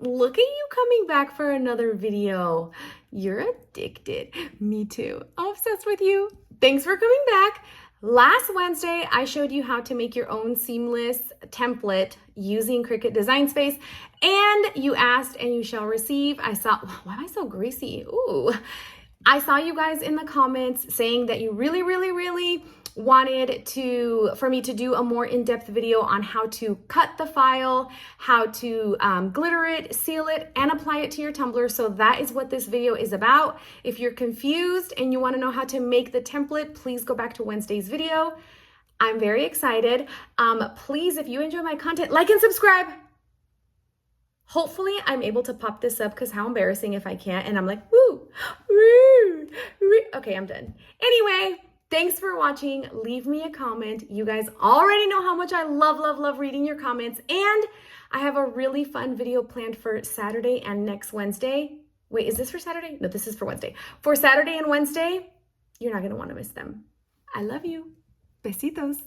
Look at you coming back for another video. You're addicted. Me too. I'm obsessed with you. Thanks for coming back. Last Wednesday, I showed you how to make your own seamless template using Cricut Design Space, and you asked and you shall receive. I saw, why am I so greasy? Ooh. I saw you guys in the comments saying that you really wanted for me to do a more in-depth video on how to cut the file, how to glitter it, seal it, and apply it to your tumbler. So that is what this video is about. If you're confused and you want to know how to make the template, please go back to Wednesday's video. I'm very excited. Please, if you enjoy my content, like and subscribe. Hopefully I'm able to pop this up, because how embarrassing if I can't and I'm like, woo, woo, woo. Okay, I'm done. Anyway, thanks for watching. Leave me a comment. You guys already know how much I love reading your comments. And I have a really fun video planned for Saturday and next Wednesday. Wait, is this for Saturday? No, this is for Wednesday. For Saturday and Wednesday, you're not going to want to miss them. I love you. Besitos.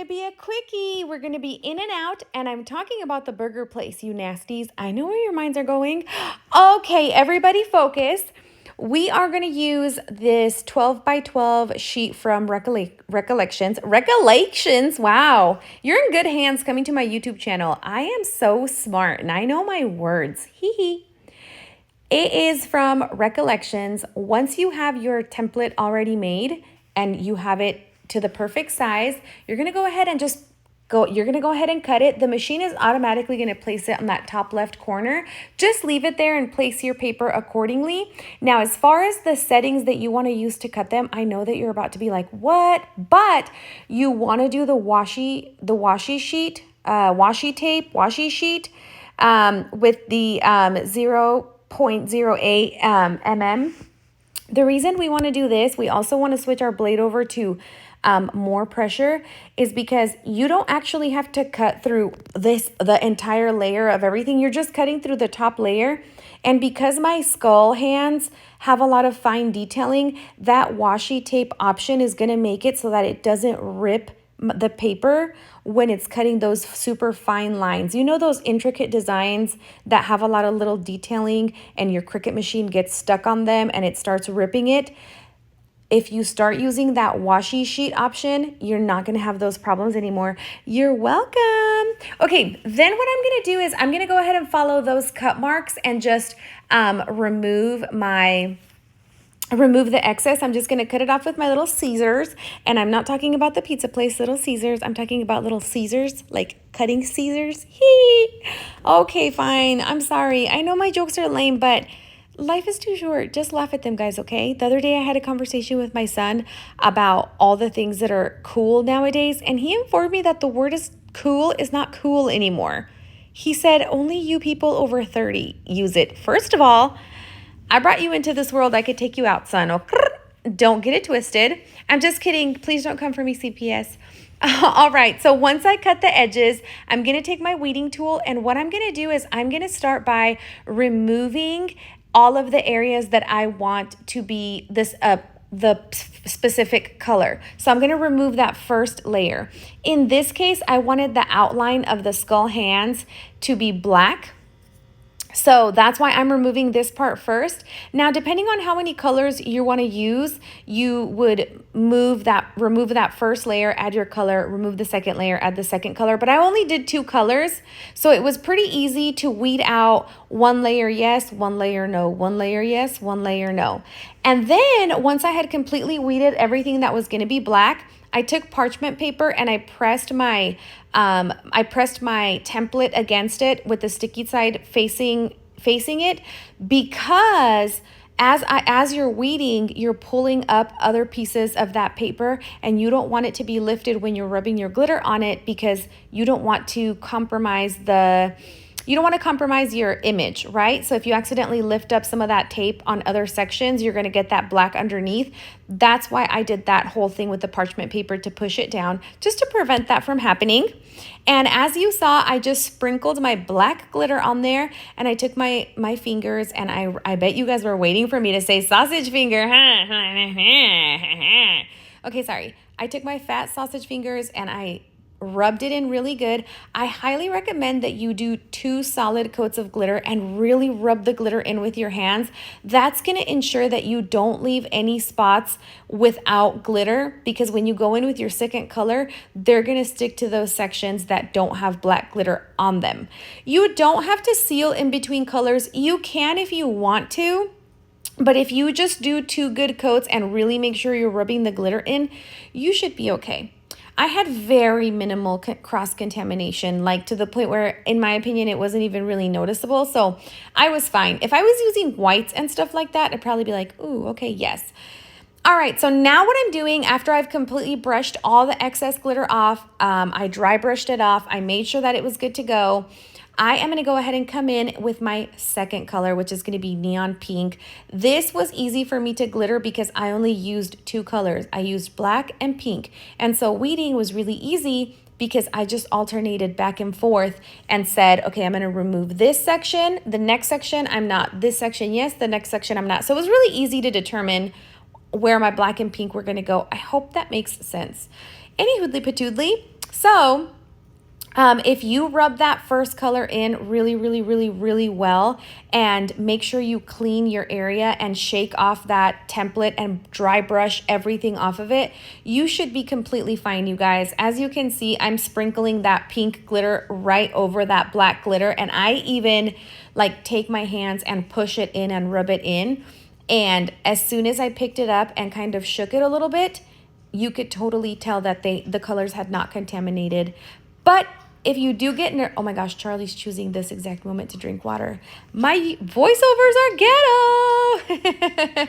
Be a quickie. We're going to be in and out, and I'm talking about the burger place, you nasties. I know where your minds are going. Okay, everybody focus. We are going to use this 12 by 12 sheet from Recollections. Wow. You're in good hands coming to my YouTube channel. I am so smart, and I know my words. Hee hee. It is from Recollections. Once you have your template already made and you have it to the perfect size, you're going to go ahead and cut it. The machine is automatically going to place it on that top left corner. Just leave it there and place your paper accordingly. Now, as far as the settings that you want to use to cut them, I know that you're about to be like, what? But you want to do the washi sheet with the 0.08 mm. The reason we want to do this, we also want to switch our blade over to more pressure, is because you don't actually have to cut through the entire layer of everything. You're just cutting through the top layer. And because my skull hands have a lot of fine detailing, that washi tape option is going to make it so that it doesn't rip the paper when it's cutting those super fine lines. You know those intricate designs that have a lot of little detailing and your Cricut machine gets stuck on them and it starts ripping it? If you start using that washi sheet option, you're not going to have those problems anymore. You're welcome. Okay, then what I'm going to do is I'm going to go ahead and follow those cut marks and just remove the excess. I'm just going to cut it off with my little Caesars. And I'm not talking about the pizza place, Little Caesars. I'm talking about little Caesars, like cutting Caesars. Okay, fine. I'm sorry. I know my jokes are lame, but life is too short. Just laugh at them, guys, okay? The other day I had a conversation with my son about all the things that are cool nowadays, and he informed me that the word is cool is not cool anymore. He said only you people over 30 use it. First of all, I brought you into this world. I could take you out, son. Okay? Don't get it twisted. I'm just kidding. Please don't come for me, CPS. All right, so once I cut the edges, I'm going to take my weeding tool, and what I'm going to do is I'm going to start by removing all of the areas that I want to be the specific color. So I'm going to remove that first layer. In this case, I wanted the outline of the skull hands to be black. So that's why I'm removing this part first. Now, depending on how many colors you want to use, you would remove that first layer, add your color, remove the second layer, add the second color. But I only did 2 colors, so it was pretty easy to weed out one layer yes, one layer no, one layer yes, one layer no. And then once I had completely weeded everything that was going to be black, I took parchment paper and I pressed my template against it with the sticky side facing it, because as you're weeding, you're pulling up other pieces of that paper, and you don't want it to be lifted when you're rubbing your glitter on it, because you don't want to compromise the you don't want to compromise your image, right? So if you accidentally lift up some of that tape on other sections, you're going to get that black underneath. That's why I did that whole thing with the parchment paper to push it down, just to prevent that from happening. And as you saw, I just sprinkled my black glitter on there, and I took my fingers, and I bet you guys were waiting for me to say sausage finger. Okay, sorry. I took my fat sausage fingers and I rubbed it in really good. I highly recommend that you do 2 solid coats of glitter and really rub the glitter in with your hands. That's going to ensure that you don't leave any spots without glitter, because when you go in with your second color, they're going to stick to those sections that don't have black glitter on them. You don't have to seal in between colors. You can if you want to. But if you just do 2 good coats and really make sure you're rubbing the glitter in, you should be okay. I had very minimal cross-contamination, like to the point where, in my opinion, it wasn't even really noticeable. So I was fine. If I was using whites and stuff like that, I'd probably be like, ooh, okay, yes. All right, so now what I'm doing after I've completely brushed all the excess glitter off, I dry brushed it off. I made sure that it was good to go. I am going to go ahead and come in with my second color, which is going to be neon pink. This was easy for me to glitter because I only used 2 colors. I used black and pink. And so weeding was really easy because I just alternated back and forth and said, okay, I'm going to remove this section. The next section, I'm not. This section, yes. The next section, I'm not. So it was really easy to determine where my black and pink were going to go. I hope that makes sense. Any hoodly patoodly. So if you rub that first color in really well, and make sure you clean your area and shake off that template and dry brush everything off of it, you should be completely fine, you guys. As you can see, I'm sprinkling that pink glitter right over that black glitter, and I even like take my hands and push it in and rub it in. And as soon as I picked it up and kind of shook it a little bit, you could totally tell that the colors had not contaminated. But if you do get oh my gosh, Charlie's choosing this exact moment to drink water. My voiceovers are ghetto.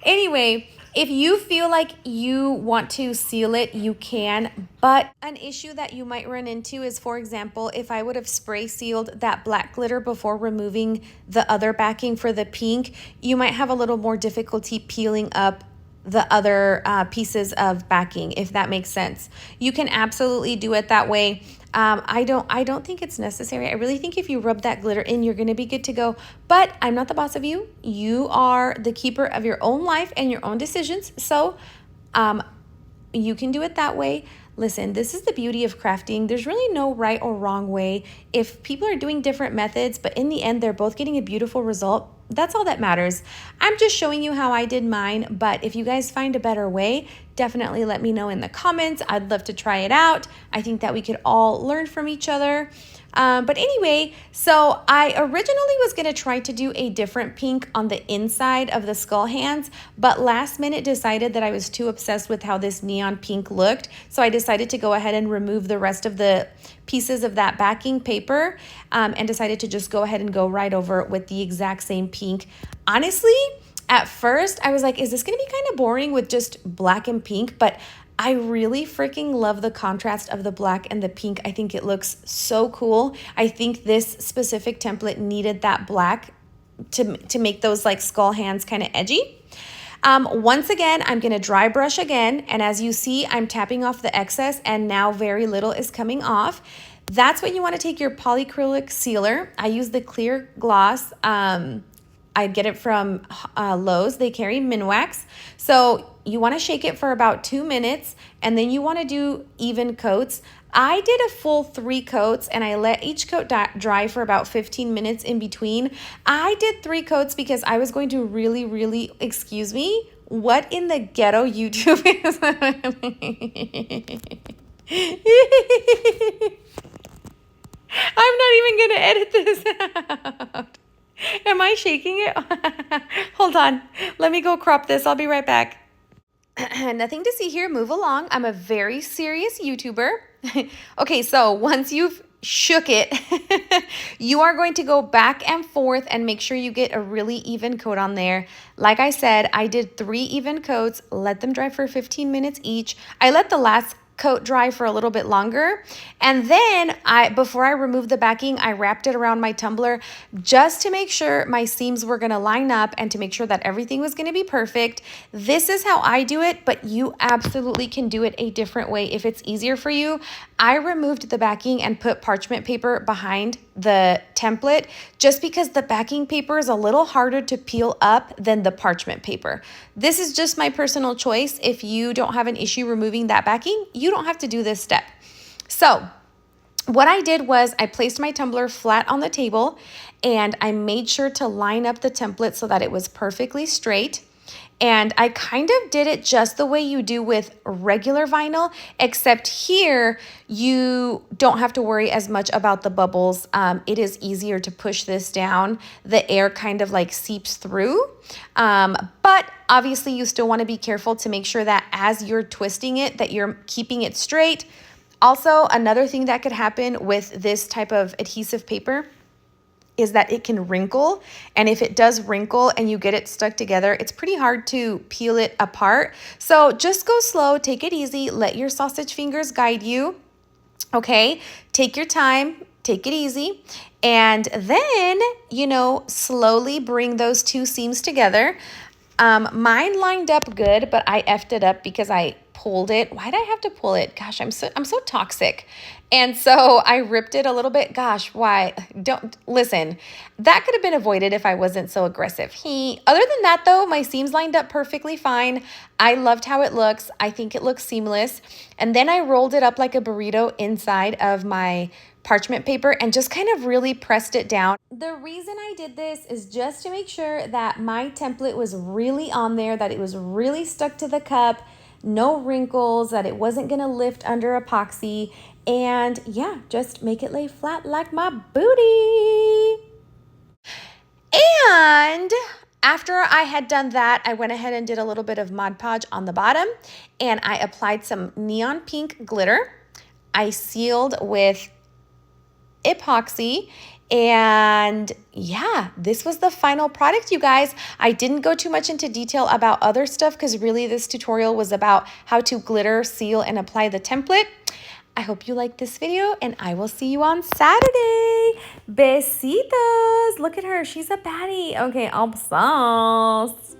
Anyway, if you feel like you want to seal it, you can. But an issue that you might run into is, for example, if I would have spray sealed that black glitter before removing the other backing for the pink, you might have a little more difficulty peeling up the other pieces of backing, if that makes sense. You can absolutely do it that way. I don't think it's necessary. I really think if you rub that glitter in, you're going to be good to go. But I'm not the boss of you. You are the keeper of your own life and your own decisions. So you can do it that way. Listen, this is the beauty of crafting. There's really no right or wrong way. If people are doing different methods, but in the end, they're both getting a beautiful result, that's all that matters. I'm just showing you how I did mine, but if you guys find a better way, definitely let me know in the comments. I'd love to try it out. I think that we could all learn from each other. But anyway, so I originally was going to try to do a different pink on the inside of the skull hands, but last minute decided that I was too obsessed with how this neon pink looked. So I decided to go ahead and remove the rest of the pieces of that backing paper and decided to just go ahead and go right over with the exact same pink. Honestly, at first I was like, is this going to be kind of boring with just black and pink? But I really freaking love the contrast of the black and the pink. I think it looks so cool. I think this specific template needed that black to make those like skull hands kind of edgy. Once again, I'm going to dry brush again. And as you see, I'm tapping off the excess and now very little is coming off. That's when you want to take your polyacrylic sealer. I use the clear gloss. I get it from Lowe's. They carry Minwax. So you want to shake it for about 2 minutes, and then you want to do even coats. I did a full 3 coats, and I let each coat dry for about 15 minutes in between. I did 3 coats because I was going to really, excuse me, what in the ghetto YouTube is I'm not even going to edit this out. Am I shaking it? Hold on. Let me go crop this. I'll be right back. Nothing to see here. Move along. I'm a very serious YouTuber. Okay, so once you've shook it, you are going to go back and forth and make sure you get a really even coat on there. Like I said, I did 3 even coats. Let them dry for 15 minutes each. I let the last coat dry for a little bit longer. And then before I removed the backing, I wrapped it around my tumbler just to make sure my seams were gonna line up and to make sure that everything was gonna be perfect. This is how I do it, but you absolutely can do it a different way if it's easier for you. I removed the backing and put parchment paper behind the template just because the backing paper is a little harder to peel up than the parchment paper. This is just my personal choice. If you don't have an issue removing that backing, you don't have to do this step. So what I did was I placed my tumbler flat on the table and I made sure to line up the template so that it was perfectly straight. And I kind of did it just the way you do with regular vinyl, except here you don't have to worry as much about the bubbles. It is easier to push this down. The air kind of like seeps through. But obviously you still want to be careful to make sure that as you're twisting it, that you're keeping it straight. Also, another thing that could happen with this type of adhesive paper is that it can wrinkle. And if it does wrinkle and you get it stuck together, it's pretty hard to peel it apart. So just go slow, take it easy, let your sausage fingers guide you, okay? Take your time, take it easy. And then, you know, slowly bring those two seams together. Mine lined up good, but I effed it up because I pulled it. Why'd I have to pull it? Gosh, I'm so toxic. And so I ripped it a little bit. Gosh, why? Don't listen. That could have been avoided if I wasn't so aggressive. Other than that though, my seams lined up perfectly fine. I loved how it looks. I think it looks seamless. And then I rolled it up like a burrito inside of my parchment paper and just kind of really pressed it down. The reason I did this is just to make sure that my template was really on there, that it was really stuck to the cup, no wrinkles, that it wasn't gonna lift under epoxy, and yeah, just make it lay flat like my booty. And after I had done that, I went ahead and did a little bit of Mod Podge on the bottom, and I applied some neon pink glitter. I sealed with epoxy, and yeah, this was the final product, you guys. I didn't go too much into detail about other stuff because really this tutorial was about how to glitter, seal, and apply the template. I hope you liked this video, and I will see you on Saturday. Besitos. Look at her. She's a baddie. Okay, I'm sauce.